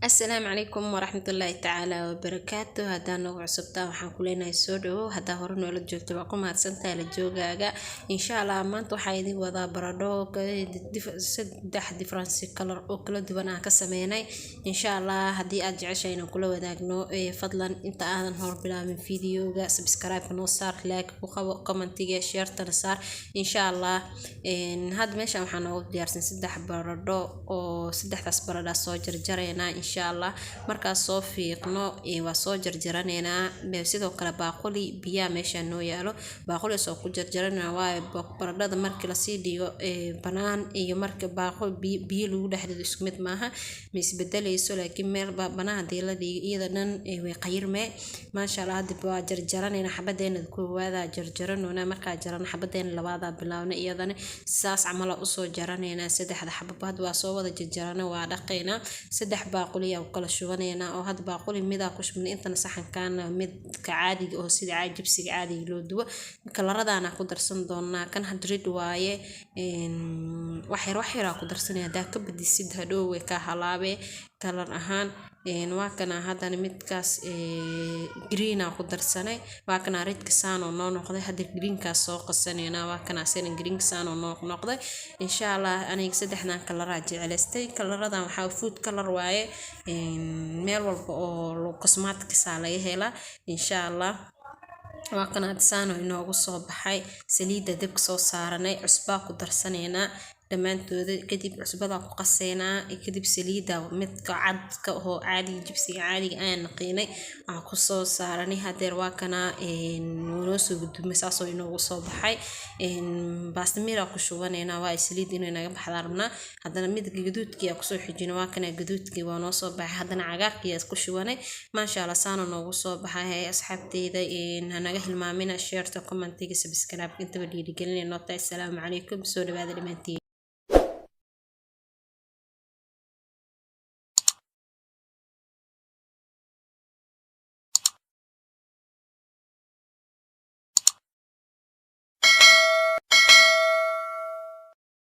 السلام عليكم ورحمة الله تعالى وبركاته. هذا نوع عصبتا وحان كلنا يسودو هذا هورن ولا جوجتو باقوم هادسنتا لجوجاga إن شاء الله maanta waxaa idin wadaa baradho saddex difference color oo kala duwan aan ka sameynay insha Allah haddii aad jeceshahay inaan kula wadaagno fadlan inta aadan hor bilaabin videoga subscribe noo saar like ku qabo commentiga share tana saar insha Allah had meeshan waxaan ugu diyaarsan saddex baradho oo saddexdaas baradho soo jarjarayna insha Allah markaas soo fiiqno waa soo jarjaranayna sidoo kale baaquli biya meesha noo yaalo baaquli soo ku jarjarana waa baradhada markii la sii dhigo banaan iyo markii baaquli biyo lagu dhaxdido isku mid maaha ma isbedelayso laakiin meel banaan hadii la dhigo iyada dhan way qayrme ma sha Allah hadda waa jarjaranayna xabadeena koowaada jarjaranona markaa jaran xabadeena labaada bilaawna iyadana saas camal u soo jaranayna saddexda xabad waa soo wada jarjarana waa dhaqayna saddex baaquli oo kala shubanayna oo had baaquli mid ku shubna intana saxankan mid ka caadiga oo sida jibsiga caadiga loo dubo kalaradana ku darsan doonaa kan hadrid waaye wax yar ku darsanaya daa ka badisid hadhow way ka halaabe kalar ahaan waa kana hadana midkaas green ku darsanay waa kana redka saan oo noqday hadda green ka soo qasanayna waa kana seen green saan oo noqday insha Allah aniga saddexdan kalar jecelaystay kalaradan waxa food color waaye meel walba oo cosmetics laga hela insha Allah waa kana saano inoogu soo baxay saliida dab soo saaranay cusba ku darsanayna dhamaantooda kadib cusbada ku qaseynaa kadib saliida mid ka cad ka oo caadi jibsiga caadiga aan naqinay aan ku soo saaranay hadeer waa kana noo soo gudbay saasoo inoogu soo baxay baastamira ku shubanayna waa saliid inay naga baxdaa rabnaa hadana mid gaduudkii ku soo xijino waa kana gaduudkii waa noo soo baxay hadana cagaarkii ku shubanay ma sha Allah saano noogu soo baxay asxaabteyda naga hilmaamina share ta commentiga subscribe inta wali dhigalina noota. Assalaamu calaykum soo dhawaada dhamaantiin.